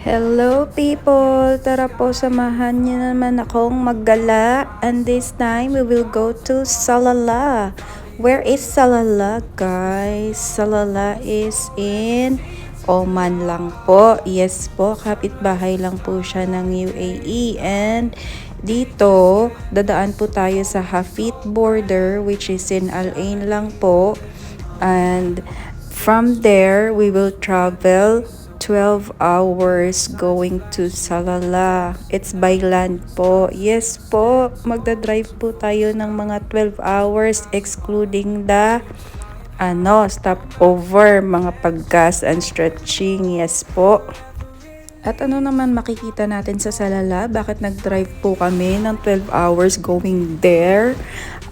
Hello people! Tara po samahan niyo naman akong maggala, and this time we will go to Salala. Where is Salala, guys? Salala is in Oman lang po. Yes po, kapitbahay lang po siya ng UAE, and dito dadaan po tayo sa Hafid border, which is in Al Ain lang po, and from there we will travel 12 hours going to Salala. It's by land po. Yes po, magdadrive po tayo ng mga 12 hours excluding the stopover, mga paggas and stretching. Yes po. At ano naman makikita natin sa Salala? Bakit nag-drive po kami ng 12 hours going there?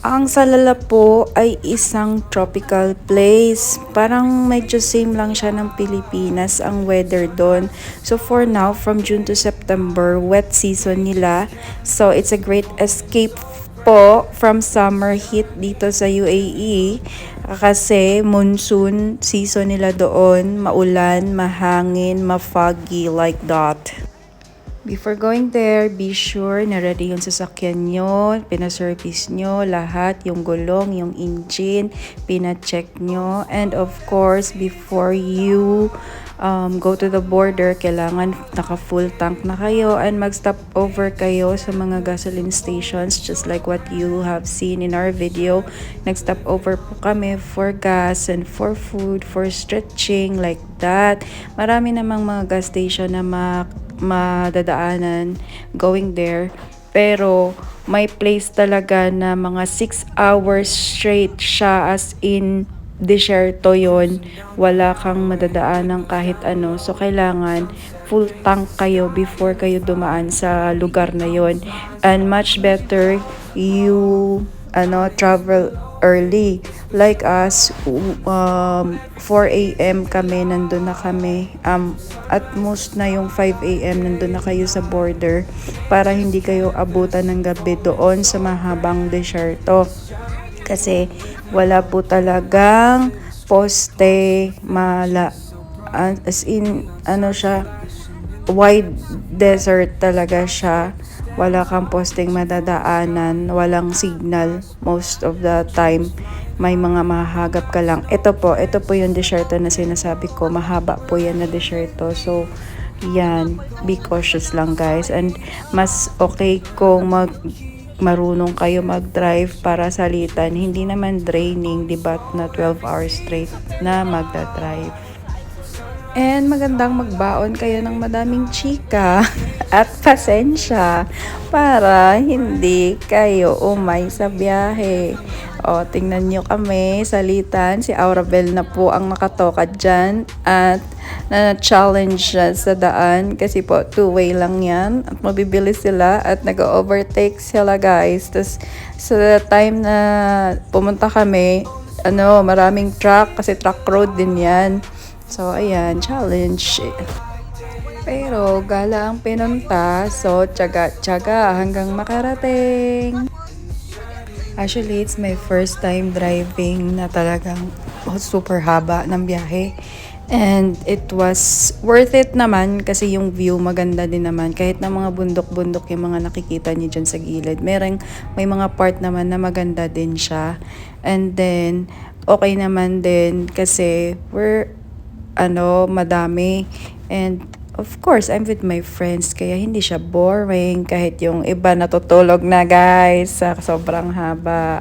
Ang Salala po ay isang tropical place. Parang medyo same lang siya ng Pilipinas ang weather doon. So for now, from June to September, wet season nila. So it's a great escape po from summer heat dito sa UAE kasi monsoon season nila doon, maulan, mahangin, ma-foggy like that. Before going there, be sure na ready yung sasakyan nyo, pinaservice nyo, lahat, yung gulong, yung engine, pina-check nyo. And of course, before you go to the border, kailangan naka-full tank na kayo and mag-stop over kayo sa mga gasoline stations just like what you have seen in our video. Nag-stop over po kami for gas and for food, for stretching, like that. Marami namang mga gas station na madadaanan going there, pero may place talaga na mga 6 hours straight siya, as in desierto yon, wala kang madadaanan kahit ano, so kailangan full tank kayo before kayo dumaan sa lugar na yon, and much better you travel early. Like us, 4 a.m. kami, nandun na kami. At most na yung 5 a.m. nandun na kayo sa border para hindi kayo abutan ng gabi doon sa mahabang desierto. Kasi wala po talagang poste, as in, siya, wide desert talaga siya. Wala kang posting madadaanan, walang signal most of the time. May mga mahagap ka lang. Ito po yung desierto na sinasabi ko. Mahaba po yan na desierto. So, yan. Be cautious lang, guys. And mas okay kung marunong kayo mag-drive para salitan. Hindi naman draining, diba, na 12 hours straight na magda-drive. And magandang magbaon kayo ng madaming chika at pasensya para hindi kayo umay sa biyahe. O, tingnan nyo kami, salitan. Si Aurabel na po ang nakatoka dyan at na-challenge siya sa daan kasi po two-way lang yan at mabibilis sila at nag-overtake sila, guys. Tapos sa time na pumunta kami, maraming truck kasi truck road din yan. So, ayan, challenge. Pero, gala ang pinunta. So, tiyaga-tiyaga hanggang makarating. Actually, it's my first time driving na talagang super haba ng biyahe. And it was worth it naman kasi yung view maganda din naman. Kahit na mga bundok-bundok yung mga nakikita niyo dyan sa gilid. May mga part naman na maganda din siya. And then, okay naman din kasi madami. And of course, I'm with my friends kaya hindi siya boring kahit yung iba natutulog na, guys, sa sobrang haba.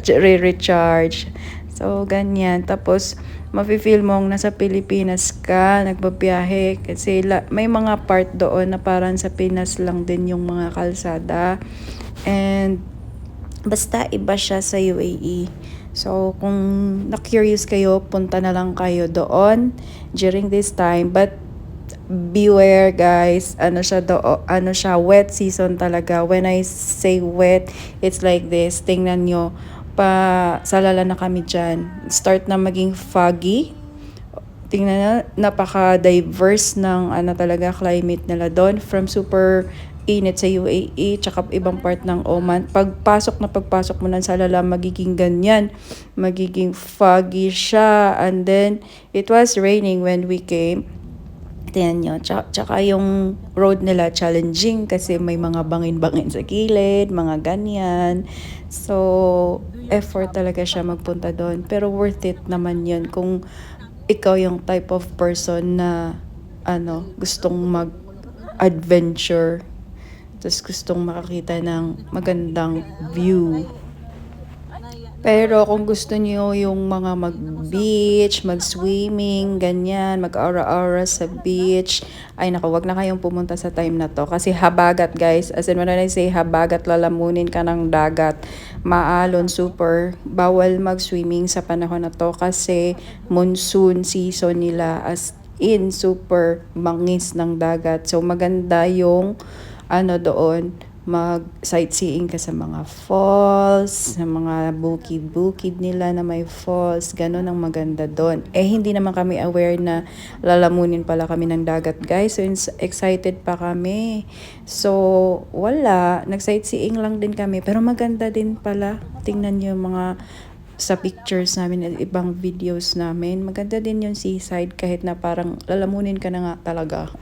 Re-recharge. So, ganyan. Tapos, mafe-feel mong nasa Pilipinas ka, nagbabiyahe kasi may mga part doon na parang sa Pinas lang din yung mga kalsada. And basta iba siya sa UAE. So, kung na-curious kayo, punta na lang kayo doon during this time. But, beware, guys. Wet season talaga. When I say wet, it's like this. Tingnan nyo, Salala na kami dyan. Start na maging foggy. Tingnan na, napaka-diverse ng talaga climate nila doon. From super init sa UAE, tsaka ibang part ng Oman. Pagpasok mo ng Salala, magiging ganyan. Magiging foggy siya. And then, it was raining when we came. Tingnan nyo. Tsaka yung road nila challenging kasi may mga bangin-bangin sa gilid, mga ganyan. So, effort talaga siya magpunta doon. Pero worth it naman yun kung ikaw yung type of person na gustong mag-adventure. Tapos gustong makakita ng magandang view. Pero kung gusto niyo yung mga mag-beach, mag-swimming, ganyan, mag-aura-aura sa beach, ay naku, wag na kayong pumunta sa time na to. Kasi habagat guys, as in when I say habagat, lalamunin ka ng dagat, maalon, super, bawal mag-swimming sa panahon na to kasi monsoon season nila, as in super mangis ng dagat. So maganda yung doon, mag-sightseeing ka sa mga falls, sa mga bukid-bukid nila na may falls, ganun ang maganda doon. Eh, hindi naman kami aware na lalamunin pala kami ng dagat, guys. So, excited pa kami. So, wala. Nag-sightseeing lang din kami. Pero maganda din pala. Tingnan nyo yung mga sa pictures namin at ibang videos namin. Maganda din yung seaside kahit na parang lalamunin ka na nga talaga.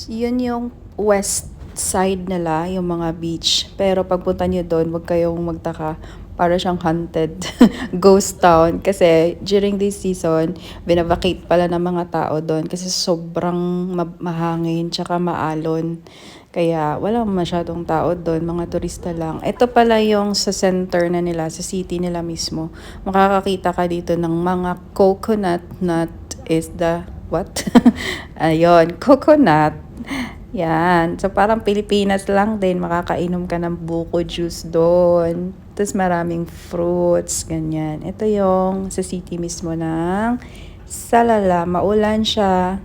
Yun yung west side nila, yung mga beach. Pero pagpunta nyo doon, wag kayong magtaka. Para siyang haunted ghost town. Kasi during this season, binavacate pala ng mga tao doon. Kasi sobrang mahangin, tsaka maalon. Kaya walang masyadong tao doon, mga turista lang. Ito pala yung sa center na nila, sa city nila mismo. Makakakita ka dito ng mga coconut nut is the what? Ayun, coconut. Yan. So, parang Pilipinas lang din. Makakainom ka ng buko juice doon. Tapos, maraming fruits. Ganyan. Ito yung sa city mismo ng Salala. Maulan siya.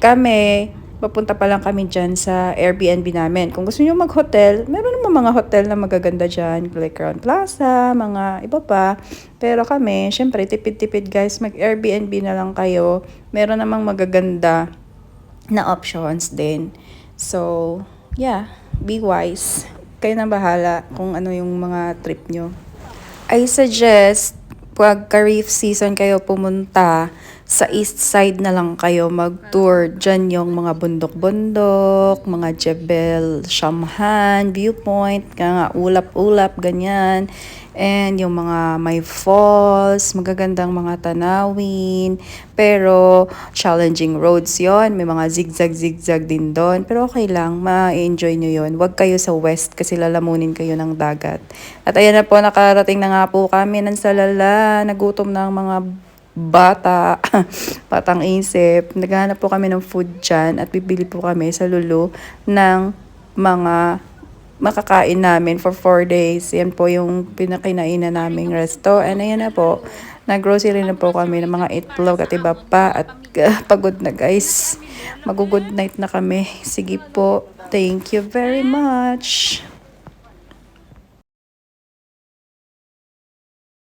Kami, papunta pa lang kami dyan sa Airbnb namin. Kung gusto nyo mag-hotel, meron naman mga hotel na magaganda dyan. Like Crown Plaza, mga iba pa. Pero kami, syempre, tipid-tipid guys. Mag-Airbnb na lang kayo. Meron namang magaganda na options din. So, yeah, be wise. Kayo na bahala kung ano yung mga trip nyo. I suggest, pag ka-reef season kayo pumunta, sa east side na lang kayo mag-tour. Diyan yung mga bundok-bundok, mga Jebel Shamhan, viewpoint, nga ulap-ulap, ganyan. And yung mga may falls, magagandang mga tanawin. Pero challenging roads yon, may mga zigzag-zigzag din doon. Pero okay lang, ma-enjoy nyo yon. Huwag kayo sa west kasi lalamunin kayo ng dagat. At ayan na po, nakarating na nga po kami ng Salala. Nagutom na ang mga bata, patang isip. Naghahanap po kami ng food dyan at bibili po kami sa Lulu ng mga makakain namin for 4 days. Yan po yung pinakinainan naming resto. And ayan na po, nag-grocery na po kami ng mga itlog at iba pa. At pagod na guys. Mag-good night na kami. Sige po. Thank you very much.